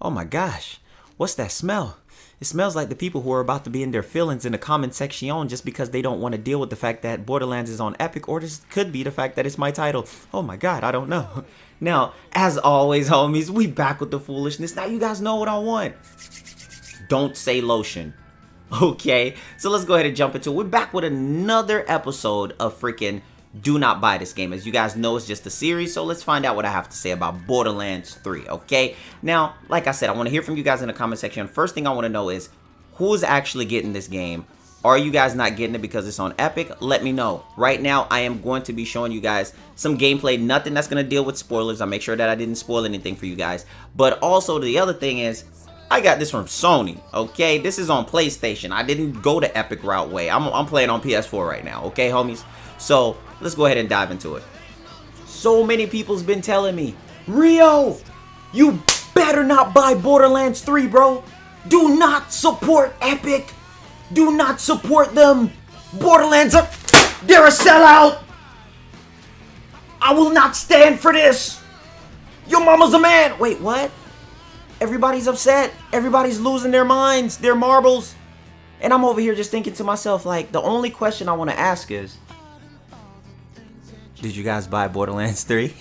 Oh my gosh, what's that smell? It smells like the people who are about to be in their feelings in the comment section just because they don't want to deal with the fact that Borderlands is on Epic, or this could be the fact that it's my title. Oh my god, I don't know. Now, as always, homies, we back with the foolishness. Now you guys know what I want. Don't say lotion. Okay, so let's go ahead and jump into it. We're back with another episode of freaking Do Not Buy This Game. As you guys know, it's just a series, so let's find out what I have to say about Borderlands 3, okay? Now, like I said, I want to hear from you guys in the comment section. First thing I want to know is, who's actually getting this game? Are you guys not getting it because it's on Epic? Let me know. Right now, I am going to be showing you guys some gameplay, nothing that's going to deal with spoilers. I'll make sure that I didn't spoil anything for you guys. But also, the other thing is, I got this from Sony, okay? This is on PlayStation. I didn't go the Epic route way. I'm playing on PS4 right now, okay, homies? So, let's go ahead and dive into it. So many people's been telling me, Rio, you better not buy Borderlands 3, bro. Do not support Epic. Do not support them. Borderlands they're a sellout. I will not stand for this. Your mama's a man. Wait, what? Everybody's upset. Everybody's losing their minds, their marbles. And I'm over here just thinking to myself, like, the only question I want to ask is, did you guys buy Borderlands 3?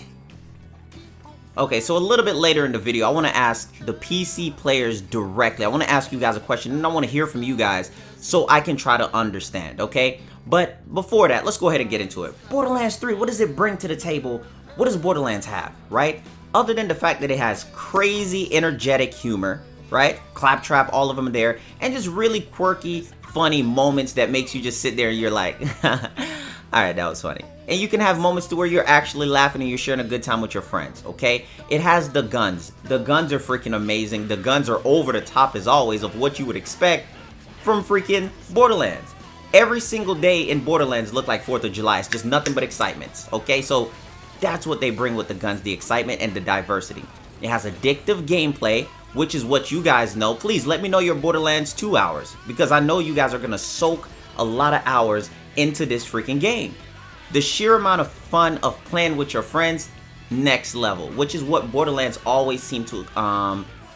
Okay, so a little bit later in the video, I want to ask the PC players directly. I want to ask you guys a question, and I want to hear from you guys so I can try to understand, okay? But before that, let's go ahead and get into it. Borderlands 3, what does it bring to the table? What does Borderlands have, right? Other than the fact that it has crazy, energetic humor, right? Claptrap, all of them are there, and just really quirky, funny moments that makes you just sit there and you're like, alright, that was funny. And you can have moments to where you're actually laughing and you're sharing a good time with your friends, okay? It has the guns. The guns are freaking amazing. The guns are over the top as always of what you would expect from freaking Borderlands. Every single day in Borderlands look like 4th of July. It's just nothing but excitements, okay? So that's what they bring with the guns, the excitement and the diversity. It has addictive gameplay, which is what you guys know. Please let me know your Borderlands 2 hours, because I know you guys are going to soak a lot of hours into this freaking game. The sheer amount of fun of playing with your friends, next level, which is what Borderlands always seem to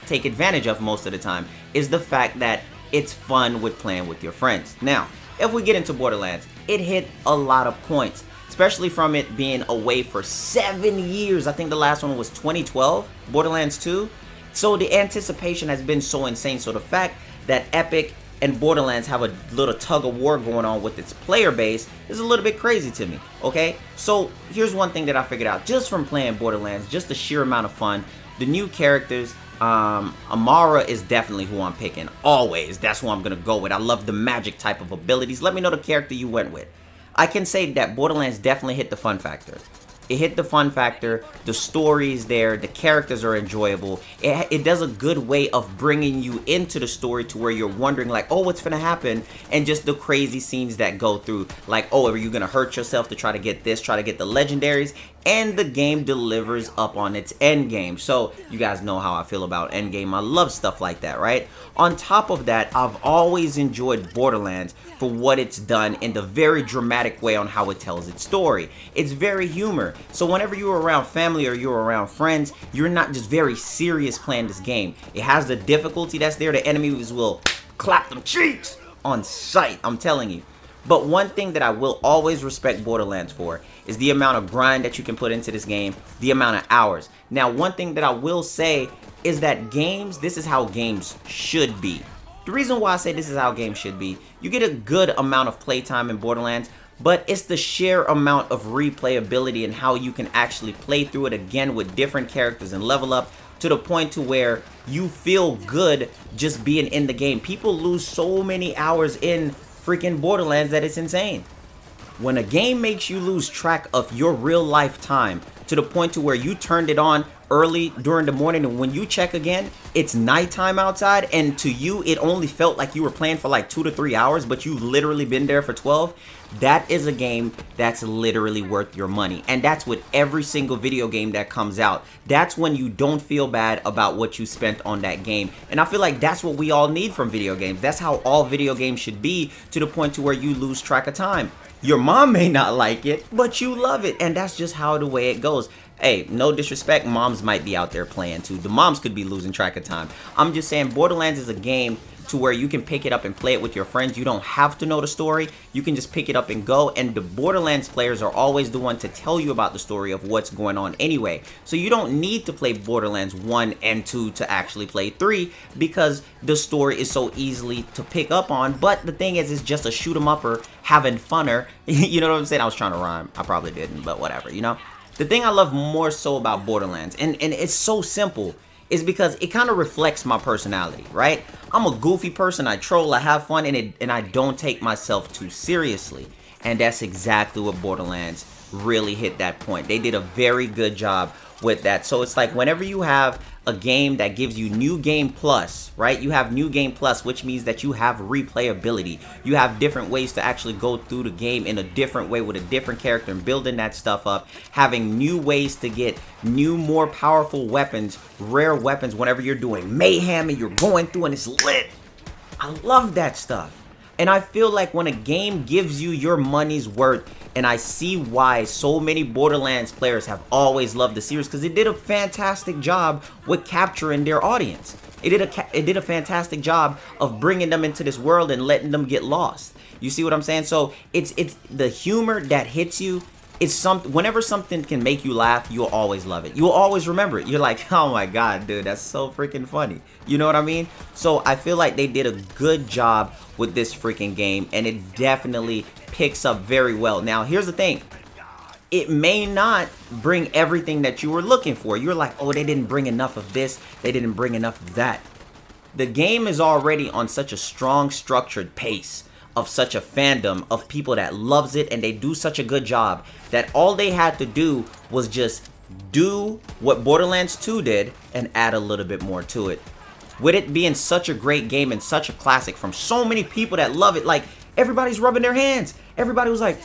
take advantage of most of the time, is the fact that it's fun with playing with your friends. Now, if we get into Borderlands, it hit a lot of points, especially from it being away for 7 years. I think the last one was 2012, Borderlands 2. So the anticipation has been so insane. So the fact that Epic and Borderlands have a little tug of war going on with its player base is a little bit crazy to me, okay? So here's one thing that I figured out just from playing Borderlands, just the sheer amount of fun. The new characters, Amara is definitely who I'm picking, always. That's who I'm gonna go with. I love the magic type of abilities. Let me know the character you went with. I can say that Borderlands definitely hit the fun factor. It hit the fun factor, the story is there, the characters are enjoyable. It does a good way of bringing you into the story to where you're wondering like, oh, what's gonna happen? And just the crazy scenes that go through. Like, oh, are you gonna hurt yourself to try to get this, try to get the legendaries? And the game delivers up on its end game. So you guys know how I feel about end game. I love stuff like that, right? On top of that, I've always enjoyed Borderlands for what it's done in the very dramatic way on how it tells its story. It's very humor. So whenever you're around family or you're around friends, you're not just very serious playing this game. It has the difficulty that's there. The enemies will clap them cheeks on sight, I'm telling you. But one thing that I will always respect Borderlands for is the amount of grind that you can put into this game, the amount of hours. Now, one thing that I will say is that games, this is how games should be. The reason why I say this is how games should be, you get a good amount of playtime in Borderlands, but it's the sheer amount of replayability and how you can actually play through it again with different characters and level up to the point to where you feel good just being in the game. People lose so many hours in freaking Borderlands that it's insane. When a game makes you lose track of your real life time to the point to where you turned it on early during the morning and when you check again, it's nighttime outside, and to you it only felt like you were playing for like 2 to 3 hours, but you've literally been there for 12, that is a game that's literally worth your money. And that's with every single video game that comes out. That's when you don't feel bad about what you spent on that game. And I feel like that's what we all need from video games. That's how all video games should be, to the point to where you lose track of time. Your mom may not like it, but you love it, and that's just how the way it goes. Hey, no disrespect, moms might be out there playing too. The moms could be losing track of time. I'm just saying Borderlands is a game to where you can pick it up and play it with your friends. You don't have to know the story. You can just pick it up and go. And the Borderlands players are always the one to tell you about the story of what's going on anyway. So you don't need to play Borderlands 1 and 2 to actually play 3 because the story is so easily to pick up on. But the thing is, it's just a shoot 'em upper, having funner. You know what I'm saying? I was trying to rhyme. I probably didn't, but whatever, you know? The thing I love more so about Borderlands, and it's so simple, is because it kind of reflects my personality, right? I'm a goofy person, I troll, I have fun, and I don't take myself too seriously. And that's exactly what Borderlands really hit that point. They did a very good job with that. So it's like whenever you have a game that gives you new game plus, right? You have new game plus, which means that you have replayability. You have different ways to actually go through the game in a different way with a different character and building that stuff up, having new ways to get new, more powerful weapons, rare weapons whenever you're doing mayhem and you're going through and it's lit. I love that stuff. And I feel like when a game gives you your money's worth, and I see why so many Borderlands players have always loved the series, because it did a fantastic job with capturing their audience. It did a fantastic job of bringing them into this world and letting them get lost. You see what I'm saying? So it's the humor that hits you. It's something. Whenever something can make you laugh, you'll always love it. You'll always remember it. You're like, oh my god, dude, that's so freaking funny. You know what I mean? So I feel like they did a good job with this freaking game, and it definitely picks up very well. Now, here's the thing. It may not bring everything that you were looking for. You're like, oh, they didn't bring enough of this. They didn't bring enough of that. The game is already on such a strong, structured pace of such a fandom of people that loves it, and they do such a good job that all they had to do was just do what Borderlands 2 did and add a little bit more to it. With it being such a great game and such a classic from so many people that love it, like everybody's rubbing their hands. Everybody was like,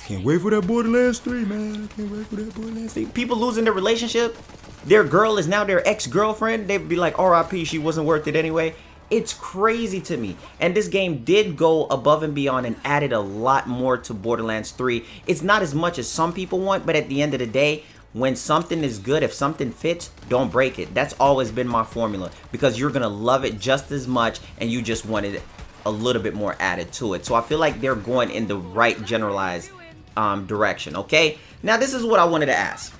can't wait for that Borderlands 3, man. Can't wait for that Borderlands 3. People losing their relationship. Their girl is now their ex-girlfriend. They'd be like, RIP, she wasn't worth it anyway. It's crazy to me. And this game did go above and beyond and added a lot more to Borderlands 3. It's not as much as some people want, but at the end of the day, when something is good, if something fits, don't break it. That's always been my formula, because you're going to love it just as much and you just wanted a little bit more added to it. So I feel like they're going in the right generalized direction, okay? Now, this is what I wanted to ask.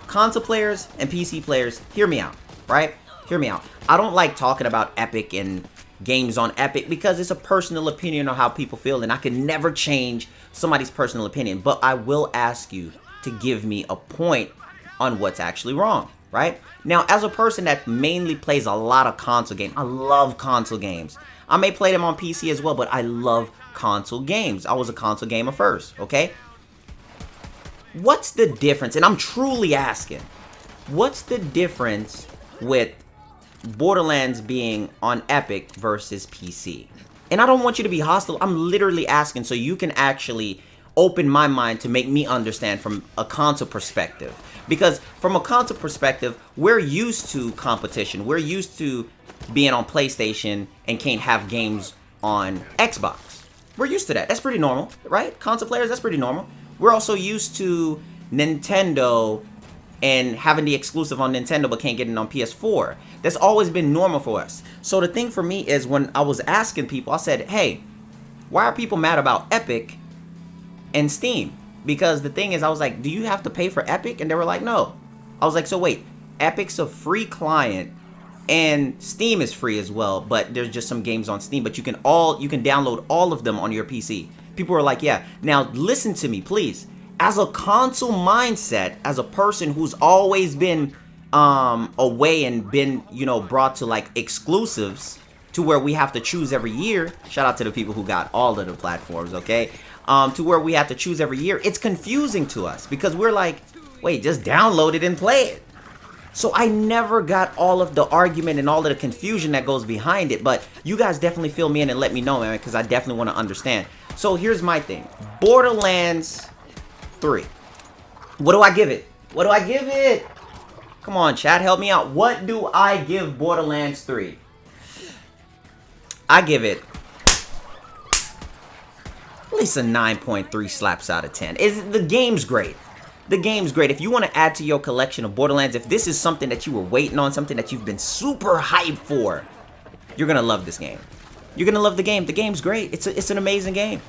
Console players and PC players, hear me out, right? Hear me out. I don't like talking about Epic and games on Epic because it's a personal opinion on how people feel, and I can never change somebody's personal opinion. But I will ask you to give me a point on what's actually wrong, right? Now, as a person that mainly plays a lot of console games, I love console games. I may play them on PC as well, but I love console games. I was a console gamer first, okay? What's the difference? And I'm truly asking, what's the difference with Borderlands being on Epic versus PC? And I don't want you to be hostile. I'm literally asking so you can actually open my mind to make me understand from a console perspective. Because from a console perspective, we're used to competition. We're used to being on PlayStation and can't have games on Xbox. We're used to that. That's pretty normal, right? Console players, that's pretty normal. We're also used to Nintendo and having the exclusive on Nintendo but can't get it on PS4. That's always been normal for us. So the thing for me is, when I was asking people, I said, hey, why are people mad about Epic and Steam? Because the thing is, I was like, do you have to pay for Epic? And they were like, no. I was like, so wait, Epic's a free client and Steam is free as well, but there's just some games on Steam, but you can download all of them on your PC. People were like, yeah. Now listen to me, please. As a console mindset, as a person who's always been away and been, you know, brought to like exclusives to where we have to choose every year. Shout out to the people who got all of the platforms, okay? To where we have to choose every year. It's confusing to us because we're like, wait, just download it and play it. So I never got all of the argument and all of the confusion that goes behind it, but you guys definitely fill me in and let me know, man, because I definitely want to understand. So here's my thing. Borderlands 3. What do I give it? What do I give it? Come on, chat, help me out. What do I give Borderlands 3? I give it at least a 9.3 slaps out of 10. The game's great. The game's great. If you want to add to your collection of Borderlands, if this is something that you were waiting on, something that you've been super hyped for, you're gonna love this game. You're gonna love the game. The game's great. It's an amazing game,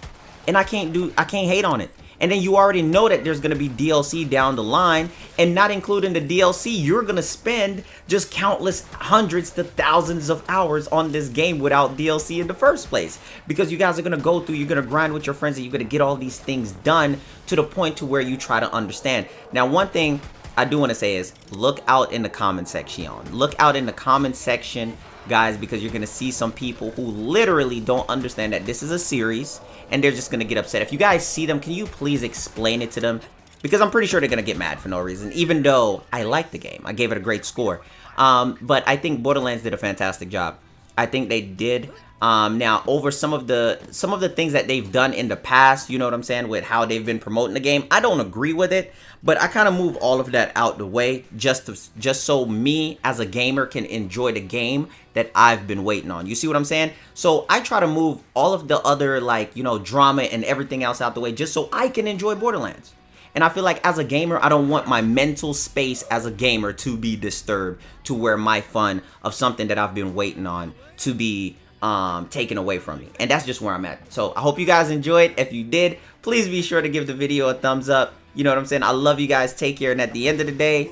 and I can't hate on it. And then you already know that there's gonna be DLC down the line, and not including the DLC, you're gonna spend just countless hundreds to thousands of hours on this game without DLC in the first place. Because you guys are gonna go through, you're gonna grind with your friends, and you're gonna get all these things done to the point to where you try to understand. Now, one thing I do want to say is look out in the comment section. Look out in the comment section, guys, because you're gonna see some people who literally don't understand that this is a series, and they're just gonna get upset. If you guys see them, can you please explain it to them? Because I'm pretty sure they're gonna get mad for no reason, even though I like the game. I gave it a great score. But I think Borderlands did a fantastic job. I think they did. Now, over some of the things that they've done in the past, you know what I'm saying, with how they've been promoting the game, I don't agree with it, but I kind of move all of that out the way just so me as a gamer can enjoy the game that I've been waiting on. You see what I'm saying? So I try to move all of the other, like, you know, drama and everything else out the way just so I can enjoy Borderlands. And I feel like as a gamer, I don't want my mental space as a gamer to be disturbed to where my fun of something that I've been waiting on to be taken away from me. And that's just where I'm at. So I hope you guys enjoyed. If you did, please be sure to give the video a thumbs up. You know what I'm saying? I love you guys. Take care. And at the end of the day,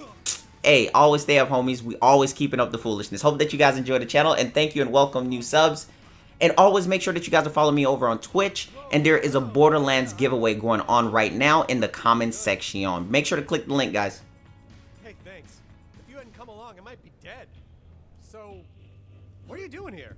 hey, always stay up, homies. We always keeping up the foolishness. Hope that you guys enjoy the channel, and thank you and welcome new subs. And always make sure that you guys are following me over on Twitch. And there is a Borderlands giveaway going on right now in the comment section. Make sure to click the link, guys. Hey, thanks. If you hadn't come along, I might be dead. So, what are you doing here?